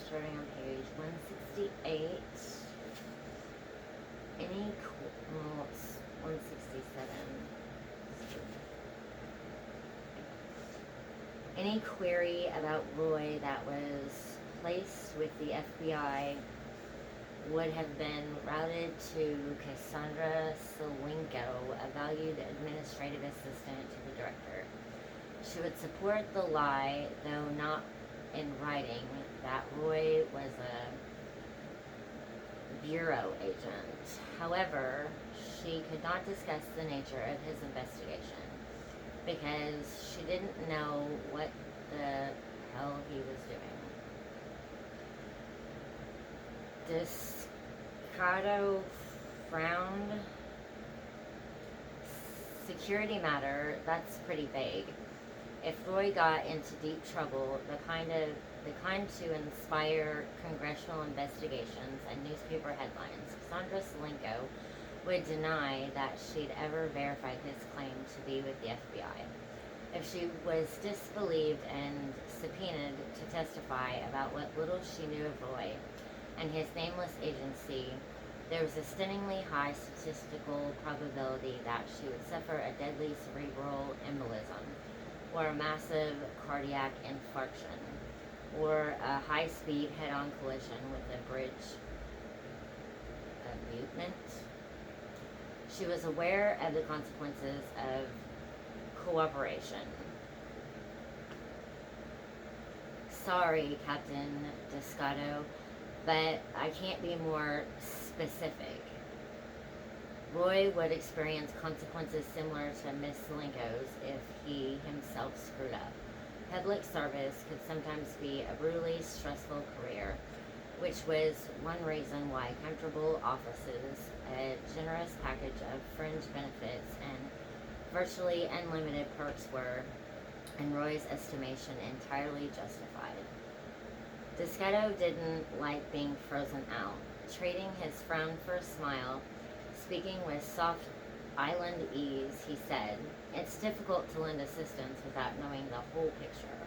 starting on page 168. Well, it's 167. Any query about Roy that was placed with the FBI would have been routed to Cassandra Salinko, a valued administrative assistant to the director. She would support the lie, though not in writing, that Roy was a bureau agent. However, she could not discuss the nature of his investigation because she didn't know what the hell he was doing. Descato frowned. Security matter, that's pretty vague. If Roy got into deep trouble, the kind to inspire congressional investigations and newspaper headlines, Cassandra Salinko would deny that she'd ever verified his claim to be with the FBI. If she was disbelieved and subpoenaed to testify about what little she knew of Roy and his nameless agency, there was a stunningly high statistical probability that she would suffer a deadly cerebral embolism, or a massive cardiac infarction, or a high-speed head-on collision with a bridge abutment. She was aware of the consequences of cooperation. Sorry, Captain Descato, but I can't be more specific. Roy would experience consequences similar to Miss Salinko's if he himself screwed up. Public service could sometimes be a brutally stressful career, which was one reason why comfortable offices, a generous package of fringe benefits, and virtually unlimited perks were, in Roy's estimation, entirely justified. Descato didn't like being frozen out. Trading his frown for a smile, speaking with soft island ease, he said, "It's difficult to lend assistance without knowing the whole picture."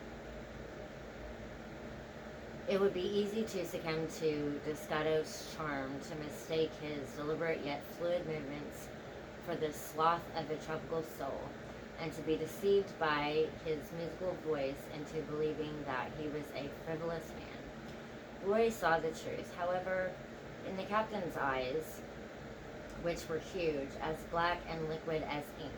It would be easy to succumb to Descato's charm, to mistake his deliberate yet fluid movements for the sloth of a tropical soul, and to be deceived by his musical voice into believing that he was a frivolous man. Roy saw the truth, however, in the captain's eyes, which were huge, as black and liquid as ink,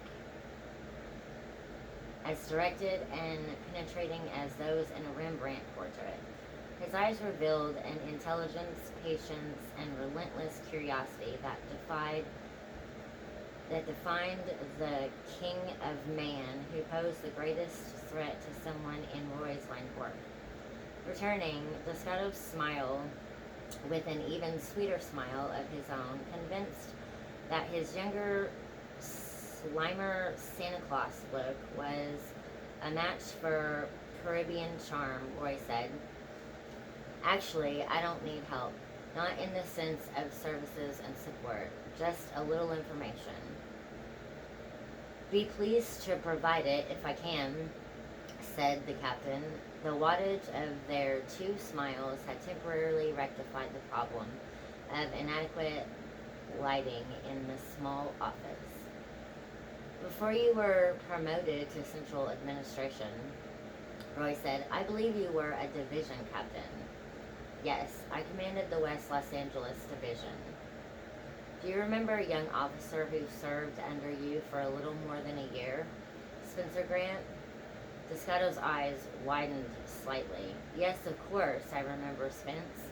as directed and penetrating as those in a Rembrandt portrait. His eyes revealed an intelligence, patience, and relentless curiosity that defined the king of man who posed the greatest threat to someone in Roy's line of work. Returning, Descato's smile, with an even sweeter smile of his own, convinced that his younger, slimer Santa Claus look was a match for Caribbean charm. Roy said, "Actually, I don't need help. Not in the sense of services and support, just a little information." "Be pleased to provide it if I can," said the captain. The wattage of their two smiles had temporarily rectified the problem of inadequate lighting in the small office. "Before you were promoted to central administration," Roy said, "I believe you were a division captain." "Yes, I commanded the West Los Angeles division." "Do you remember a young officer who served under you for a little more than a year? Spencer Grant?" Descato's eyes widened slightly. "Yes, of course, I remember Spence.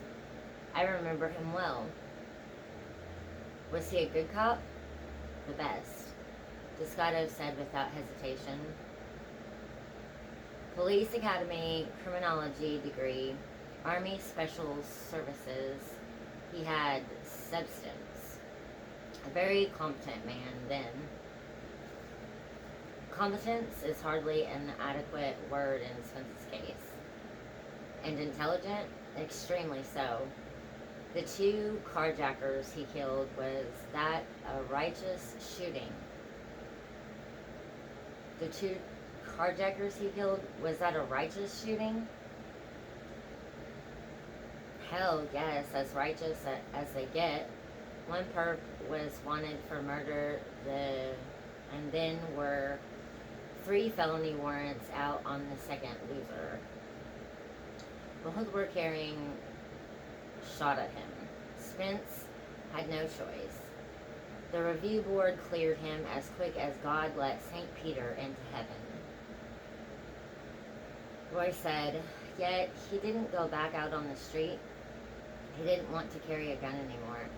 I remember him well." "Was he a good cop?" "The best," Descato said without hesitation. "Police Academy, criminology degree, Army Special Services. He had substance. A very competent man then." Competence is hardly an adequate word in Spence's case. "And intelligent?" "Extremely so. The two carjackers he killed, was that a righteous shooting?" "The two carjackers he killed, was that a righteous shooting?" Hell yes, as righteous as they get. One perp was wanted for murder, and then were 3 felony warrants out on the second loser. Both were carrying shot at him. Spence had no choice. The review board cleared him as quick as God let St. Peter into heaven. Roy said, yet he didn't go back out on the street. He didn't want to carry a gun anymore.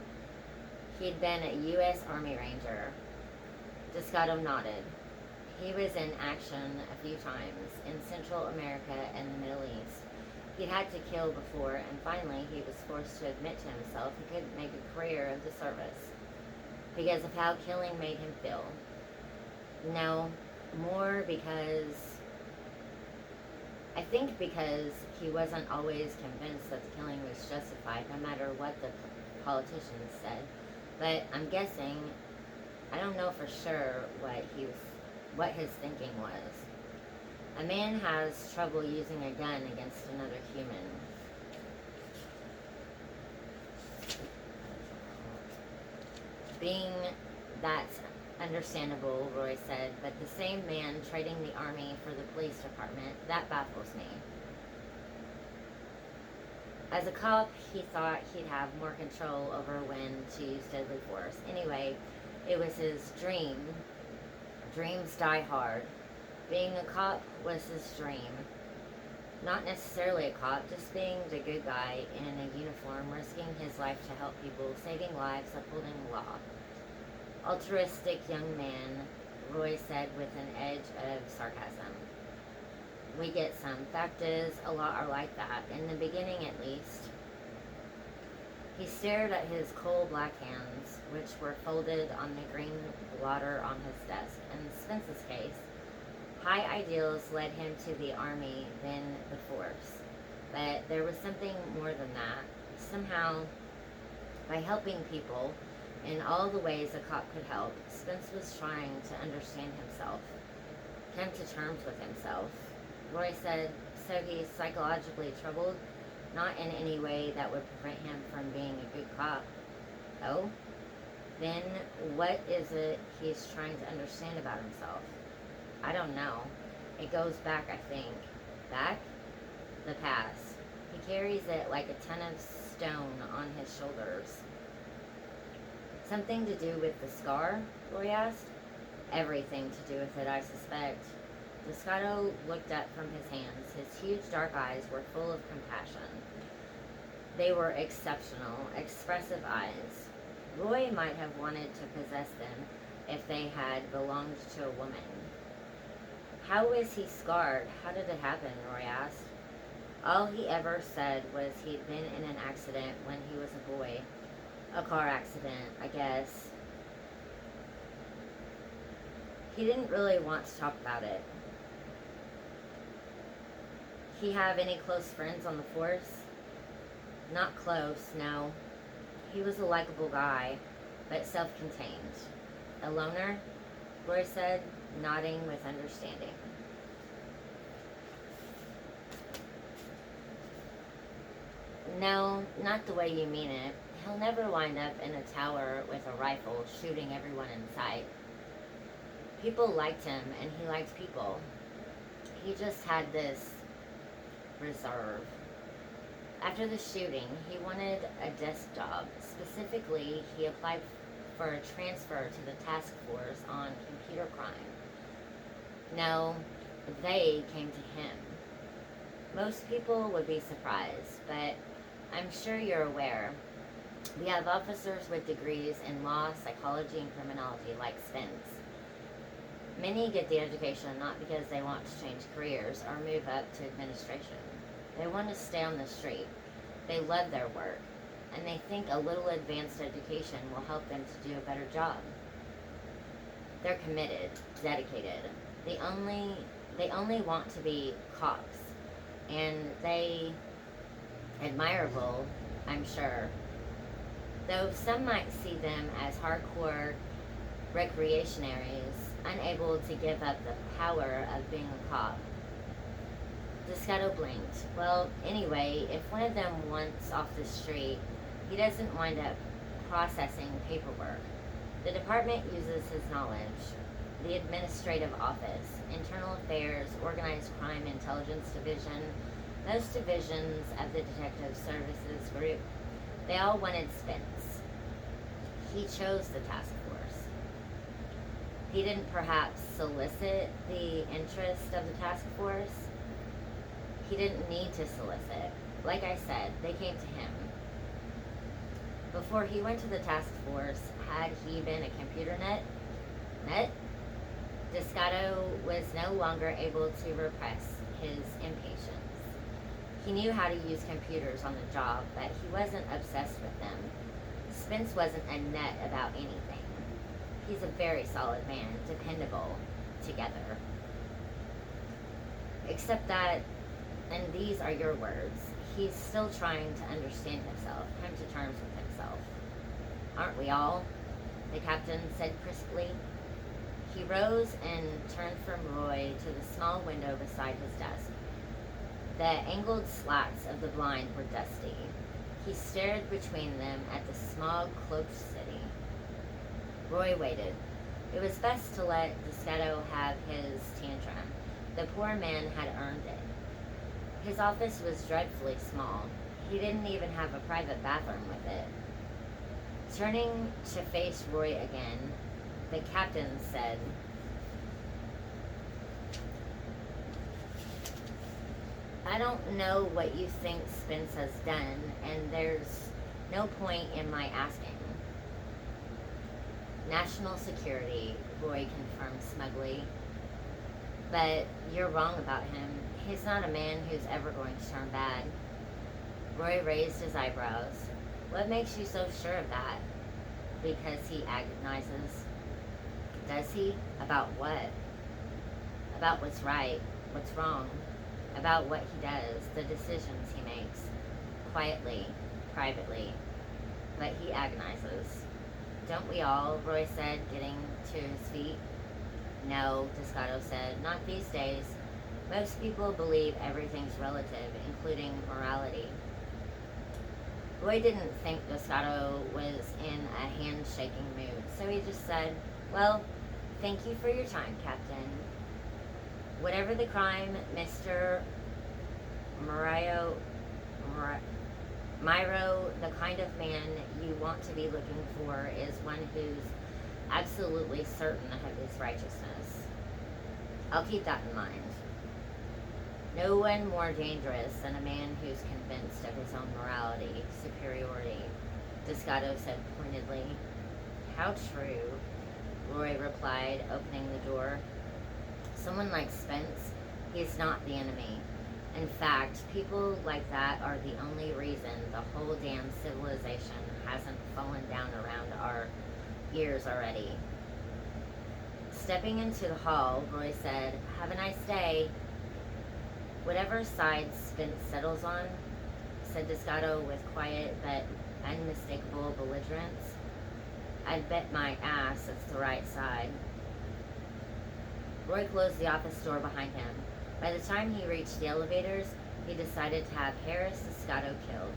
He'd been a U.S. Army Ranger. Descato nodded. He was in action a few times in Central America and the Middle East. He'd had to kill before, and finally he was forced to admit to himself he couldn't make a career of the service because of how killing made him feel. No, more because he wasn't always convinced that the killing was justified, no matter what the politicians said. But I'm guessing, I don't know for sure what his thinking was. A man has trouble using a gun against another human. Being that's understandable, Roy said, but the same man trading the army for the police department, that baffles me. As a cop, he thought he'd have more control over when to use deadly force. Anyway, it was his dream. Dreams die hard. Being a cop was his dream. Not necessarily a cop, just being the good guy in a uniform, risking his life to help people, saving lives, upholding the law. Altruistic young man, Roy said with an edge of sarcasm. We get some. Fact is, a lot are like that, in the beginning at least. He stared at his coal black hands, which were folded on the green blotter on his desk. In Spence's case, high ideals led him to the army, then the force. But there was something more than that. Somehow, by helping people in all the ways a cop could help, Spence was trying to understand himself, come to terms with himself. Roy said, so he's psychologically troubled, not in any way that would prevent him from being a good cop. Oh? Then what is it he's trying to understand about himself? I don't know. It goes back, I think. Back? The past. He carries it like a ton of stone on his shoulders. Something to do with the scar? Roy asked. Everything to do with it, I suspect. Descato looked up from his hands. His huge dark eyes were full of compassion. They were exceptional, expressive eyes. Roy might have wanted to possess them if they had belonged to a woman. How was he scarred? How did it happen? Roy asked. All he ever said was he'd been in an accident when he was a boy. A car accident, I guess. He didn't really want to talk about it. He have any close friends on the force? Not close, no. He was a likable guy, but self-contained. A loner? Roy said, nodding with understanding. No, not the way you mean it. He'll never wind up in a tower with a rifle shooting everyone in sight. People liked him, and he liked people. He just had this reserve. After the shooting, he wanted a desk job. Specifically, he applied for a transfer to the task force on computer crime. No, they came to him. Most people would be surprised, but I'm sure you're aware. We have officers with degrees in law, psychology, and criminology, like Spence. Many get the education not because they want to change careers or move up to administration. They want to stay on the street. They love their work, and they think a little advanced education will help them to do a better job. They're committed, dedicated. They only want to be cops, and they admirable, I'm sure. Though some might see them as hardcore recreationaries, unable to give up the power of being a cop. Descato blinked. Well, anyway, if one of them wants off the street, he doesn't wind up processing paperwork. The department uses his knowledge. The administrative office, internal affairs, organized crime intelligence division, most divisions of the detective services group, they all wanted Spence. He chose the task force. He didn't perhaps solicit the interest of the task force. He didn't need to solicit. Like I said, they came to him. Before he went to the task force, had he been a computer nut, Descato was no longer able to repress his impatience. He knew how to use computers on the job, but he wasn't obsessed with them. Spence wasn't a nut about anything. He's a very solid man, dependable, together. Except that, and these are your words, he's still trying to understand himself, come to terms with himself. Aren't we all? The captain said crisply. He rose and turned from Roy to the small window beside his desk. The angled slats of the blind were dusty. He stared between them at the smog-cloaked city. Roy waited. It was best to let Descato have his tantrum. The poor man had earned it. His office was dreadfully small. He didn't even have a private bathroom with it. Turning to face Roy again, the captain said, I don't know what you think Spence has done, and there's no point in my asking. National security, Roy confirmed smugly. But you're wrong about him. He's not a man who's ever going to turn bad. Roy raised his eyebrows. What makes you so sure of that? Because he agonizes. Does he? About what? About what's right, what's wrong, about what he does, the decisions he makes, quietly, privately. But he agonizes. Don't we all? Roy said, getting to his feet. No, Descato said, not these days. Most people believe everything's relative, including morality. Roy didn't think Descato was in a handshaking mood, so he just said, well, thank you for your time, Captain. Whatever the crime, Mr. Miro, the kind of man you want to be looking for is one who's absolutely certain of his righteousness. I'll keep that in mind. No one more dangerous than a man who's convinced of his own morality, superiority, Descato said pointedly. How true, Roy replied, opening the door. Someone like Spence, he's not the enemy. In fact, people like that are the only reason the whole damn civilization hasn't fallen down around our ears already. Stepping into the hall, Roy said, have a nice day. Whatever side Spence settles on, said Descato with quiet but unmistakable belligerence, I'd bet my ass it's the right side. Roy closed the office door behind him. By the time he reached the elevators, he decided to have Harris Descato killed.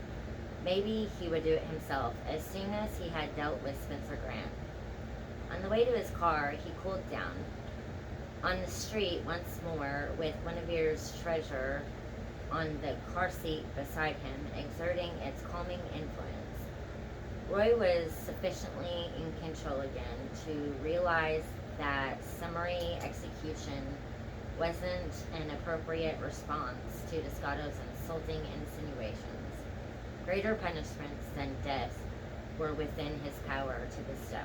Maybe he would do it himself as soon as he had dealt with Spencer Grant. On the way to his car, he cooled down. On the street once more, with Guinevere's treasure on the car seat beside him, exerting its calming influence, Roy was sufficiently in control again to realize that summary execution wasn't an appropriate response to Descato's insulting insinuations. Greater punishments than death were within his power to bestow.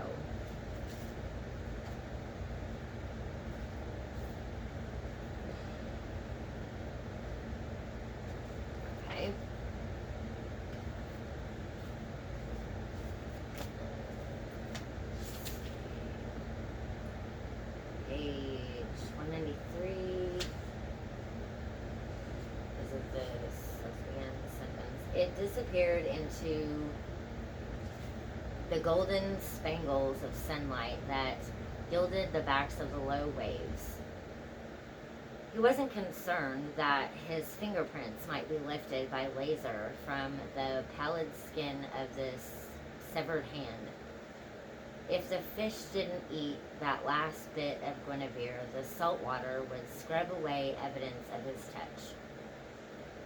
Okay. Page 193. Is it this? That's the end of the sentence. It disappeared into the golden spangles of sunlight that gilded the backs of the low waves. He wasn't concerned that his fingerprints might be lifted by laser from the pallid skin of this severed hand. If the fish didn't eat that last bit of Guinevere, the salt water would scrub away evidence of his touch.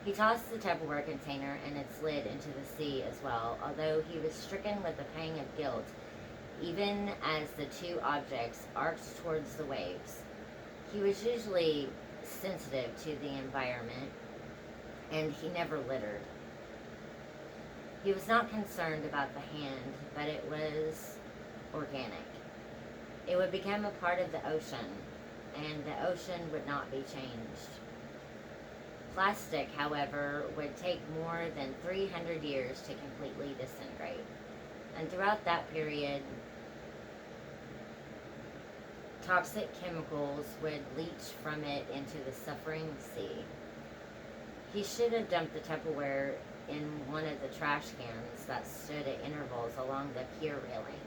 He tossed the Tupperware container and its lid into the sea as well, although he was stricken with a pang of guilt, even as the two objects arced towards the waves. He was usually sensitive to the environment, and he never littered. He was not concerned about the hand, but it was organic. It would become a part of the ocean, and the ocean would not be changed. Plastic, however, would take more than 300 years to completely disintegrate. And throughout that period, toxic chemicals would leach from it into the suffering sea. He should have dumped the Tupperware in one of the trash cans that stood at intervals along the pier railing.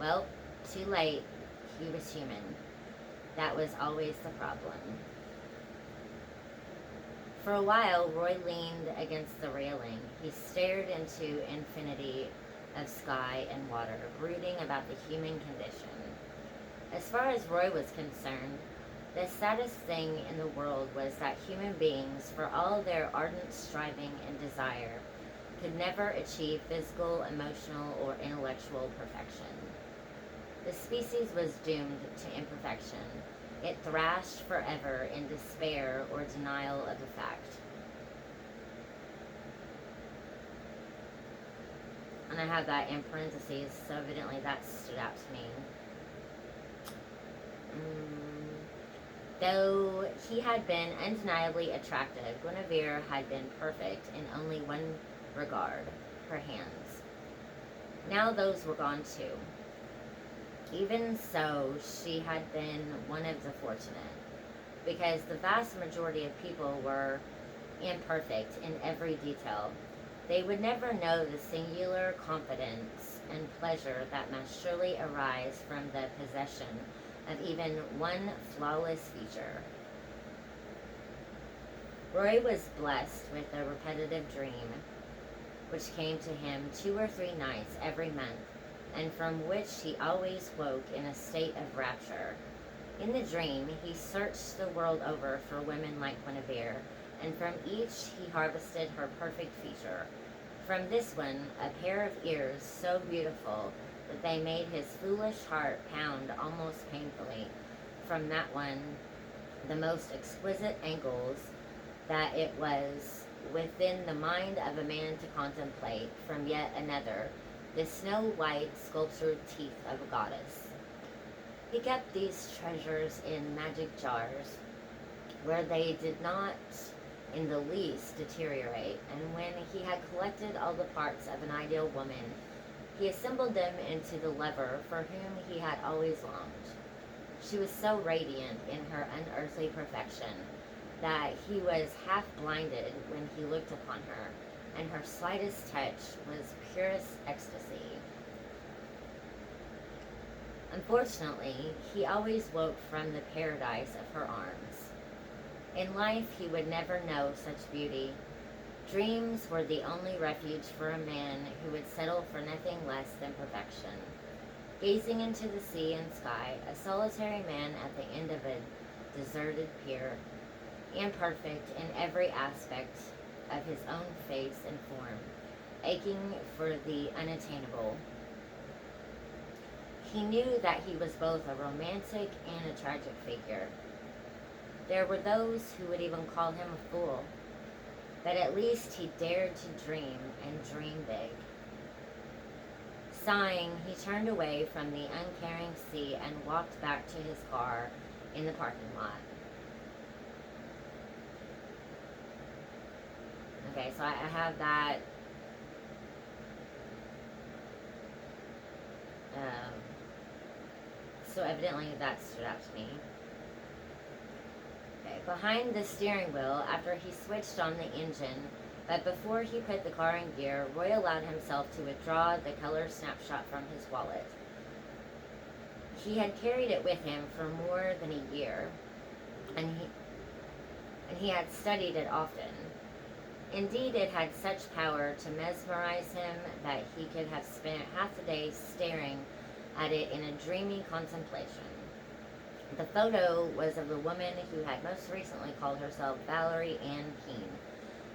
Well, too late. He was human. That was always the problem. For a while, Roy leaned against the railing. He stared into infinity of sky and water, brooding about the human condition. As far as Roy was concerned, the saddest thing in the world was that human beings, for all their ardent striving and desire, could never achieve physical, emotional, or intellectual perfection. The species was doomed to imperfection. It thrashed forever in despair or denial of the fact. And I have that in parentheses, so evidently that stood out to me. Though he had been undeniably attractive, Guinevere had been perfect in only one regard, her hands. Now those were gone too. Even so, she had been one of the fortunate, because the vast majority of people were imperfect in every detail. They would never know the singular confidence and pleasure that must surely arise from the possession of even one flawless feature. Roy was blessed with a repetitive dream, which came to him 2 or 3 nights every month, and from which he always woke in a state of rapture. In the dream, he searched the world over for women like Guinevere, and from each he harvested her perfect feature. From this one, a pair of ears so beautiful that they made his foolish heart pound almost painfully. From that one, the most exquisite ankles that it was within the mind of a man to contemplate. From yet another, the snow-white sculptured teeth of a goddess. He kept these treasures in magic jars, where they did not in the least deteriorate, and when he had collected all the parts of an ideal woman, he assembled them into the lover for whom he had always longed. She was so radiant in her unearthly perfection that he was half blinded when he looked upon her, and her slightest touch was purest ecstasy. Unfortunately, he always woke from the paradise of her arms. In life, he would never know such beauty. Dreams were the only refuge for a man who would settle for nothing less than perfection. Gazing into the sea and sky, a solitary man at the end of a deserted pier, imperfect in every aspect of his own face and form, aching for the unattainable. He knew that he was both a romantic and a tragic figure. There were those who would even call him a fool, but at least he dared to dream, and dream big. Sighing, he turned away from the uncaring sea and walked back to his car in the parking lot. Okay, so I have that. So evidently that stood out to me. Okay, behind the steering wheel, after he switched on the engine, but before he put the car in gear, Roy allowed himself to withdraw the color snapshot from his wallet. He had carried it with him for more than a year, and and he had studied it often. Indeed, it had such power to mesmerize him that he could have spent half the day staring at it in a dreamy contemplation. The photo was of the woman who had most recently called herself Valerie Ann Keene.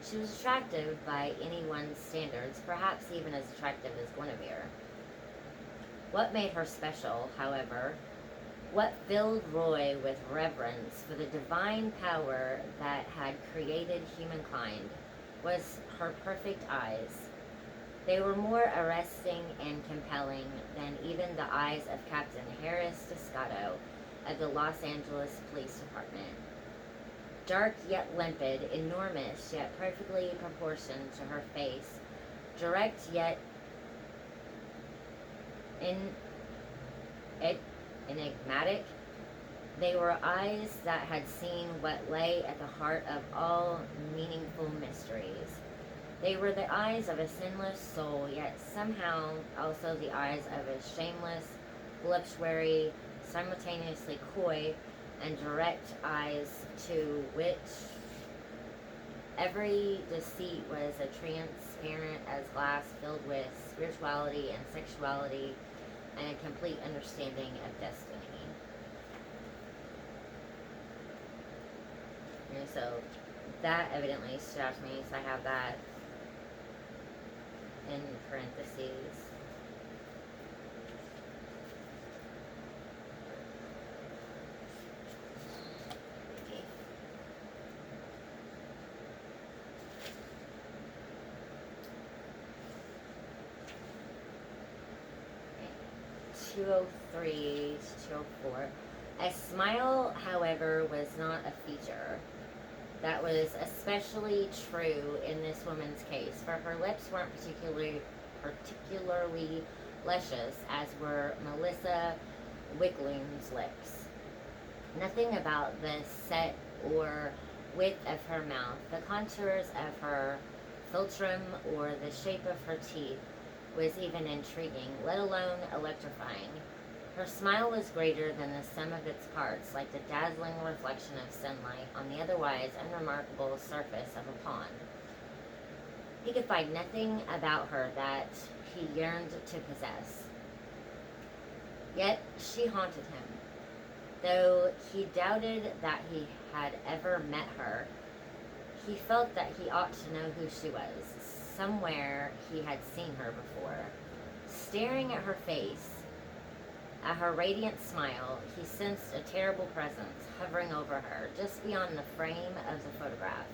She was attractive by anyone's standards, perhaps even as attractive as Guinevere. What made her special, however, what filled Roy with reverence for the divine power that had created humankind, was her perfect eyes. They were more arresting and compelling than even the eyes of Captain Harris Descato of the Los Angeles Police Department. Dark yet limpid, enormous yet perfectly proportioned to her face, direct yet enigmatic, they were eyes that had seen what lay at the heart of all meaningful mysteries. They were the eyes of a sinless soul, yet somehow also the eyes of a shameless, voluptuary, simultaneously coy, and direct eyes to which every deceit was as transparent as glass, filled with spirituality and sexuality and a complete understanding of destiny. And so that evidently stood out to me, so I have that in parentheses. Okay. 203 to 204. A smile, however, was not a feature. That was especially true in this woman's case, for her lips weren't particularly luscious, as were Melissa Wickling's lips. Nothing about the set or width of her mouth, the contours of her philtrum, or the shape of her teeth was even intriguing, let alone electrifying. Her smile was greater than the sum of its parts, like the dazzling reflection of sunlight on the otherwise unremarkable surface of a pond. He could find nothing about her that he yearned to possess. Yet she haunted him. Though he doubted that he had ever met her, he felt that he ought to know who she was. Somewhere he had seen her before. Staring at her face, at her radiant smile, he sensed a terrible presence hovering over her, just beyond the frame of the photograph.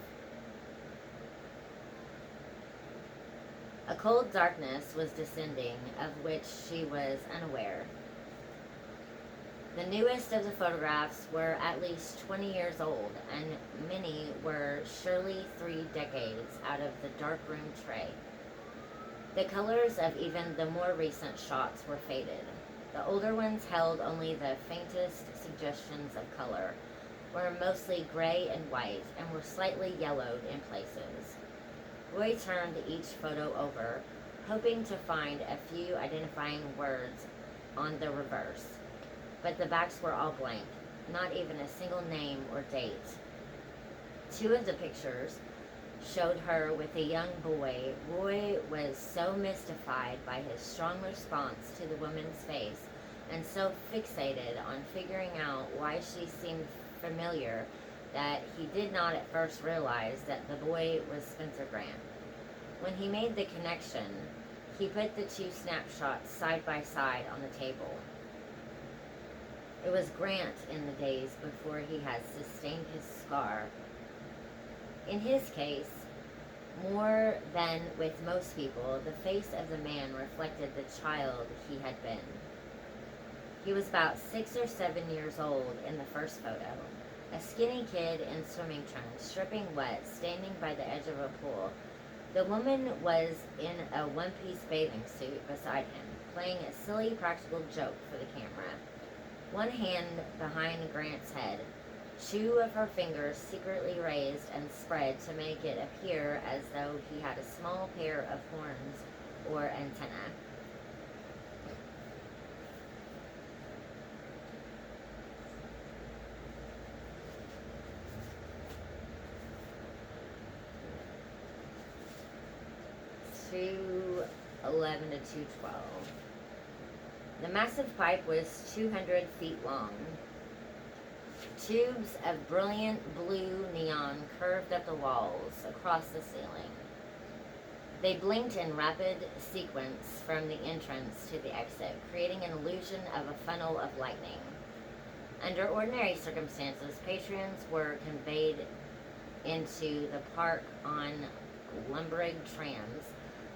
A cold darkness was descending, of which she was unaware. The newest of the photographs were at least 20 years old, and many were surely 3 decades out of the darkroom tray. The colors of even the more recent shots were faded. The older ones held only the faintest suggestions of color, were mostly gray and white, and were slightly yellowed in places. Roy turned each photo over, hoping to find a few identifying words on the reverse. But the backs were all blank, not even a single name or date. 2 of the pictures showed her with a young boy. Roy was so mystified by his strong response to the woman's face, and so fixated on figuring out why she seemed familiar, that he did not at first realize that the boy was Spencer Grant. When he made the connection, he put the 2 snapshots side by side on the table. It was Grant in the days before he had sustained his scar. In his case, more than with most people, the face of the man reflected the child he had been. He was about 6 or 7 years old in the first photo, a skinny kid in swimming trunks, dripping wet, standing by the edge of a pool. The woman was in a one-piece bathing suit beside him, playing a silly practical joke for the camera. One hand behind Grant's head, 2 of her fingers secretly raised and spread to make it appear as though he had a small pair of horns or antennae. 211 to 212. The massive pipe was 200 feet long. Tubes of brilliant blue neon curved up the walls across the ceiling. They blinked in rapid sequence from the entrance to the exit, creating an illusion of a funnel of lightning. Under ordinary circumstances, patrons were conveyed into the park on lumbering trams,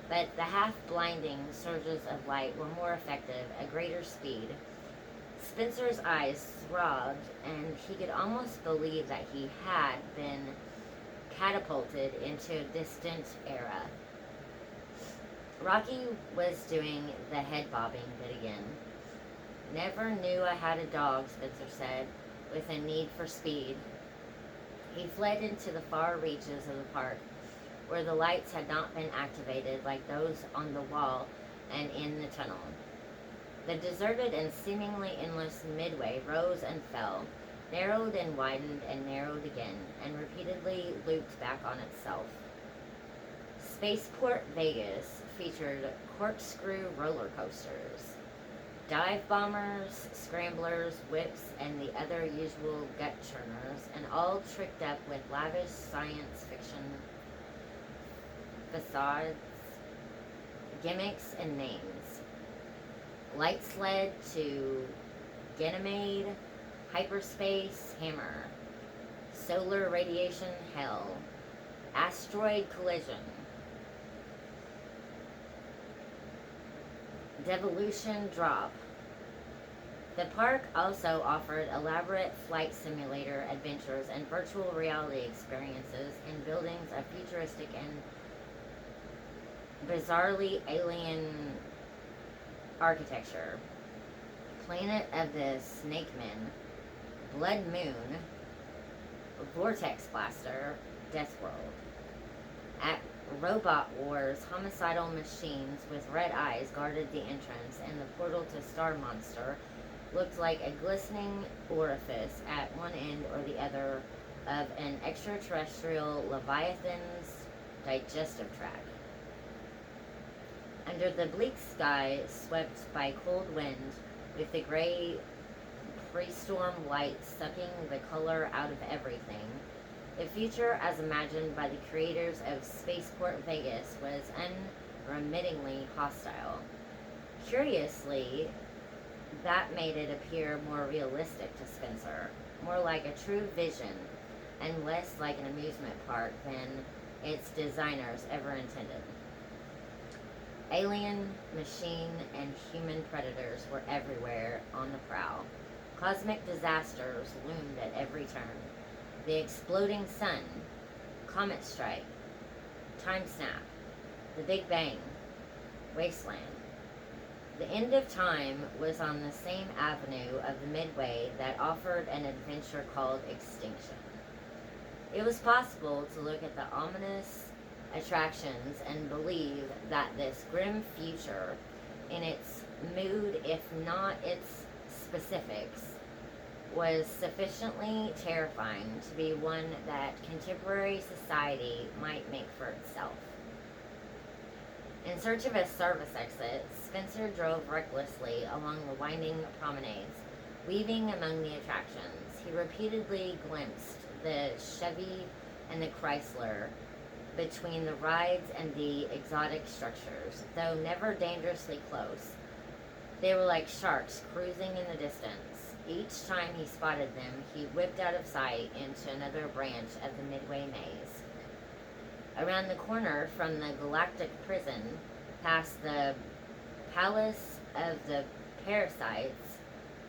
but the half-blinding surges of light were more effective at greater speed. Spencer's eyes throbbed, and he could almost believe that he had been catapulted into a distant era. Rocky was doing the head bobbing bit again. Never knew I had a dog, Spencer said, with a need for speed. He fled into the far reaches of the park, where the lights had not been activated like those on the wall and in the tunnel. The deserted and seemingly endless midway rose and fell, narrowed and widened and narrowed again, and repeatedly looped back on itself. Spaceport Vegas featured corkscrew roller coasters, dive bombers, scramblers, whips, and the other usual gut churners, and all tricked up with lavish science fiction facades, gimmicks, and names. Light sled to Ganymede, hyperspace hammer, solar radiation hell, asteroid collision, devolution drop. The park also offered elaborate flight simulator adventures and virtual reality experiences in buildings of futuristic and bizarrely alien architecture. Planet of the Snake Men, Blood Moon, Vortex Blaster, Death World. At Robot Wars, homicidal machines with red eyes guarded the entrance, and the portal to Star Monster looked like a glistening orifice at one end or the other of an extraterrestrial Leviathan's digestive tract. Under the bleak sky, swept by cold wind, with the gray pre-storm light sucking the color out of everything, the future as imagined by the creators of Spaceport Vegas was unremittingly hostile. Curiously, that made it appear more realistic to Spencer, more like a true vision, and less like an amusement park than its designers ever intended. Alien, machine, and human predators were everywhere on the prowl. Cosmic disasters loomed at every turn. The exploding sun, comet strike, time snap, the Big Bang, wasteland. The end of time was on the same avenue of the Midway that offered an adventure called extinction. It was possible to look at the ominous attractions and believe that this grim future, in its mood if not its specifics, was sufficiently terrifying to be one that contemporary society might make for itself. In search of a service exit, Spencer drove recklessly along the winding promenades, weaving among the attractions. He repeatedly glimpsed the Chevy and the Chrysler between the rides and the exotic structures, though never dangerously close. They were like sharks cruising in the distance. Each time he spotted them, he whipped out of sight into another branch of the Midway maze. Around the corner from the Galactic Prison, past the Palace of the Parasites,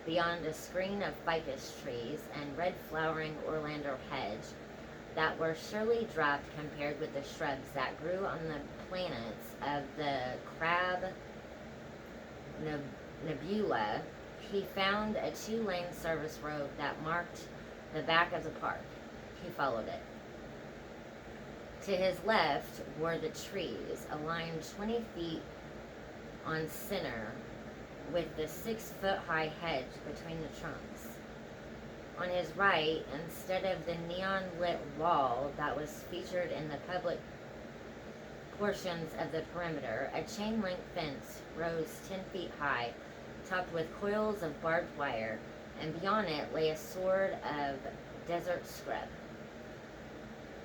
beyond a screen of ficus trees and red-flowering Orlando hedge that were surely dropped compared with the shrubs that grew on the planets of the Crab Nebula, he found a two-lane service road that marked the back of the park. He followed it. To his left were the trees, aligned 20 feet on center, with the 6-foot-high hedge between the trunks. On his right, instead of the neon-lit wall that was featured in the portions of the perimeter, a chain-link fence rose 10 feet high, topped with coils of barbed wire, and beyond it lay a sword of desert scrub.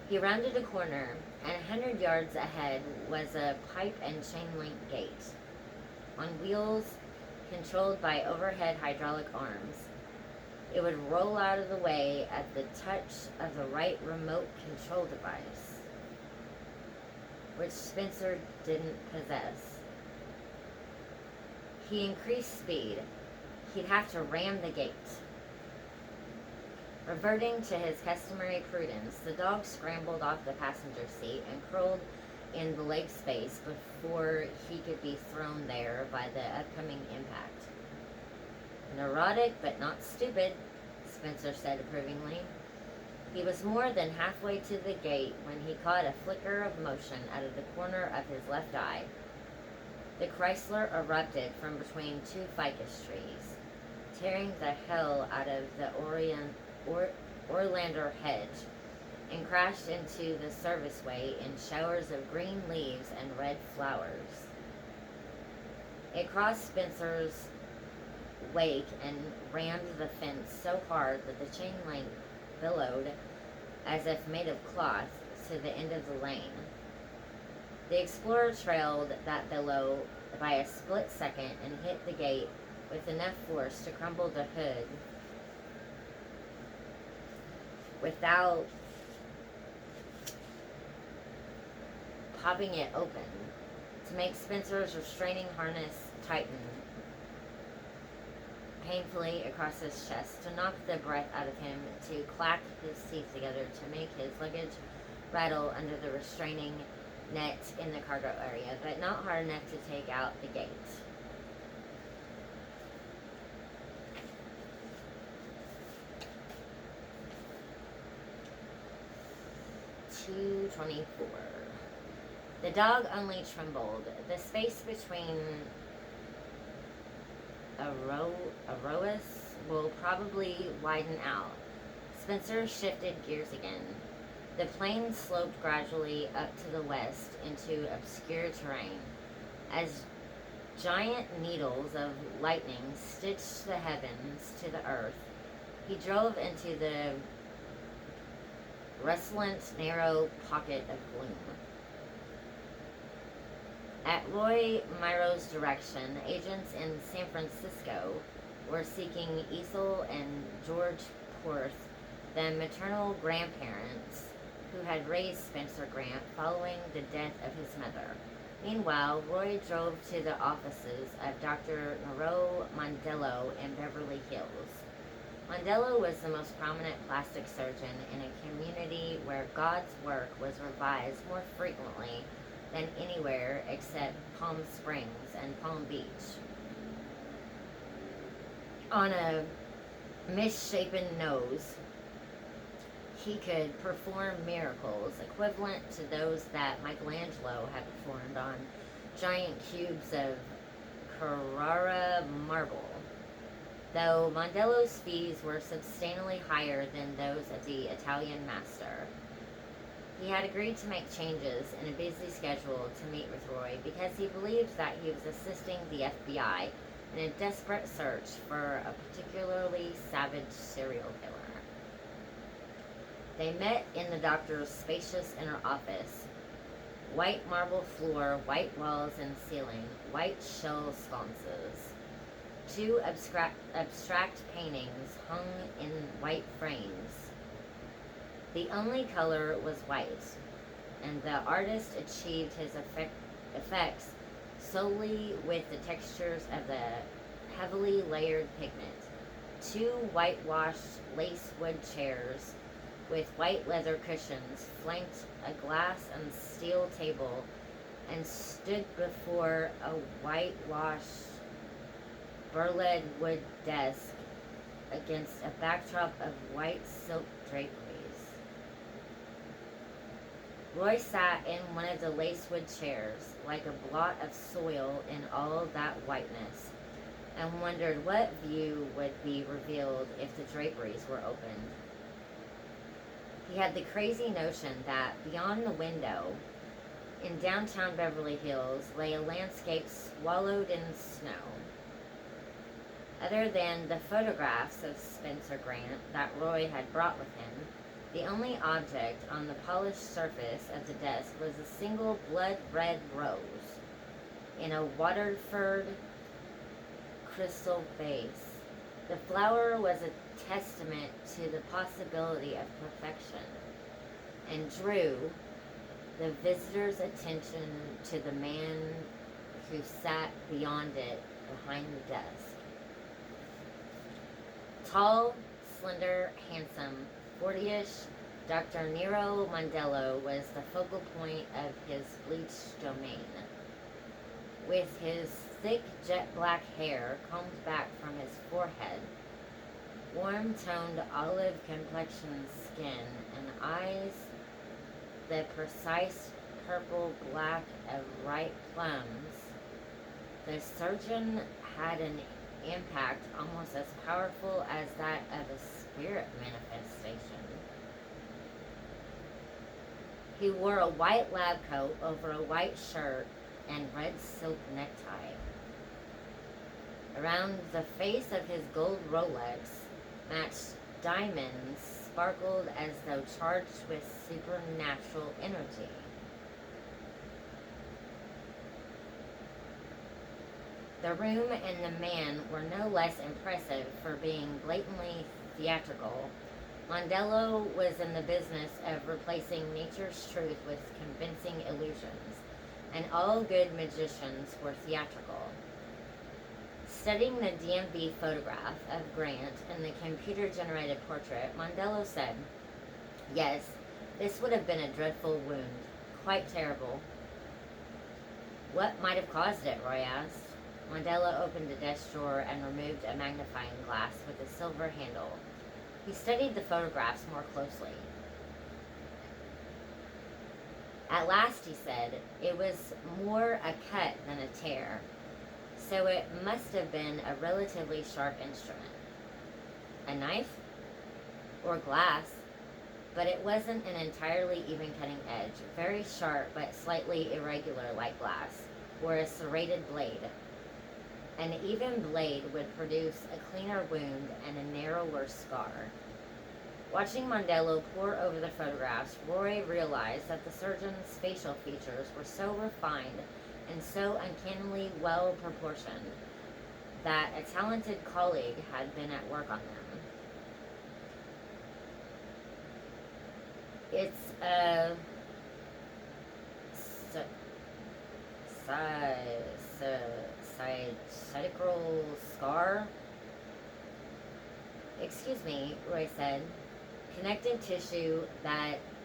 He rounded a corner, and 100 yards ahead was a pipe and chain-link gate, on wheels controlled by overhead hydraulic arms. It would roll out of the way at the touch of the right remote control device, which Spencer didn't possess. He increased speed. He'd have to ram the gate. Reverting to his customary prudence, the dog scrambled off the passenger seat and curled in the leg space before he could be thrown there by the upcoming impact. Neurotic but not stupid, Spencer said approvingly. He was more than halfway to the gate when he caught a flicker of motion out of the corner of his left eye. The Chrysler erupted from between two ficus trees, tearing the hell out of the Orlander hedge, and crashed into the serviceway in showers of green leaves and red flowers. It crossed Spencer's wake and rammed the fence so hard that the chain link billowed as if made of cloth to the end of the lane. The Explorer trailed that billow by a split second and hit the gate with enough force to crumble the hood without popping it open, to make Spencer's restraining harness tighten painfully across his chest, to knock the breath out of him, to clack his teeth together, to make his luggage rattle under the restraining net in the cargo area, but not hard enough to take out the gate. $2.24. The dog only trembled. The space between Aroas will probably widen out. Spencer shifted gears again. The plane sloped gradually up to the west into obscure terrain. As giant needles of lightning stitched the heavens to the earth, he drove into the restless, narrow pocket of gloom. At Roy Miro's direction, agents in San Francisco were seeking Ethel and George Porth, the maternal grandparents who had raised Spencer Grant following the death of his mother. Meanwhile, Roy drove to the offices of Dr. Nero Mondello in Beverly Hills. Mondello was the most prominent plastic surgeon in a community where God's work was revised more frequently than anywhere except Palm Springs and Palm Beach. On a misshapen nose, he could perform miracles equivalent to those that Michelangelo had performed on giant cubes of Carrara marble, though Mondello's fees were substantially higher than those of the Italian master. He had agreed to make changes in a busy schedule to meet with Roy because he believed that he was assisting the FBI in a desperate search for a particularly savage serial killer. They met in the doctor's spacious inner office. White marble floor, white walls and ceiling, white shell sconces. Two abstract paintings hung in white frames. The only color was white, and the artist achieved his effects solely with the textures of the heavily layered pigment. Two whitewashed lacewood chairs with white leather cushions flanked a glass and steel table and stood before a whitewashed burled wood desk against a backdrop of white silk draperies. Roy sat in one of the lacewood chairs, like a blot of soil in all that whiteness, and wondered what view would be revealed if the draperies were opened. He had the crazy notion that beyond the window, in downtown Beverly Hills lay a landscape swallowed in snow. Other than the photographs of Spencer Grant that Roy had brought with him, the only object on the polished surface of the desk was a single blood-red rose in a Waterford crystal vase. The flower was a testament to the possibility of perfection and drew the visitor's attention to the man who sat beyond it behind the desk. Tall, slender, handsome, 40-ish, Dr. Nero Mondello was the focal point of his bleached domain. With his thick jet black hair combed back from his forehead, warm-toned olive complexion skin, and eyes the precise purple-black of ripe plums, the surgeon had an impact almost as powerful as that of a spirit manifestation. He wore a white lab coat over a white shirt and red silk necktie. Around the face of his gold Rolex, matched diamonds sparkled as though charged with supernatural energy. The room and the man were no less impressive for being blatantly theatrical. Mondello was in the business of replacing nature's truth with convincing illusions, and all good magicians were theatrical. Studying the DMV photograph of Grant and the computer-generated portrait, Mondello said, "Yes, this would have been a dreadful wound. Quite terrible." "What might have caused it?" Roy asked. Mondello opened a desk drawer and removed a magnifying glass with a silver handle. He studied the photographs more closely. At last, he said, it was more a cut than a tear, so it must have been a relatively sharp instrument. A knife? Or glass, but it wasn't an entirely even cutting edge, very sharp but slightly irregular like glass, or a serrated blade. An even blade would produce a cleaner wound and a narrower scar. Watching Mondello pore over the photographs, Roy realized that the surgeon's facial features were so refined and so uncannily well proportioned that a talented colleague had been at work on them. It's a sacral scar. "Excuse me," Roy said. "Connective tissue that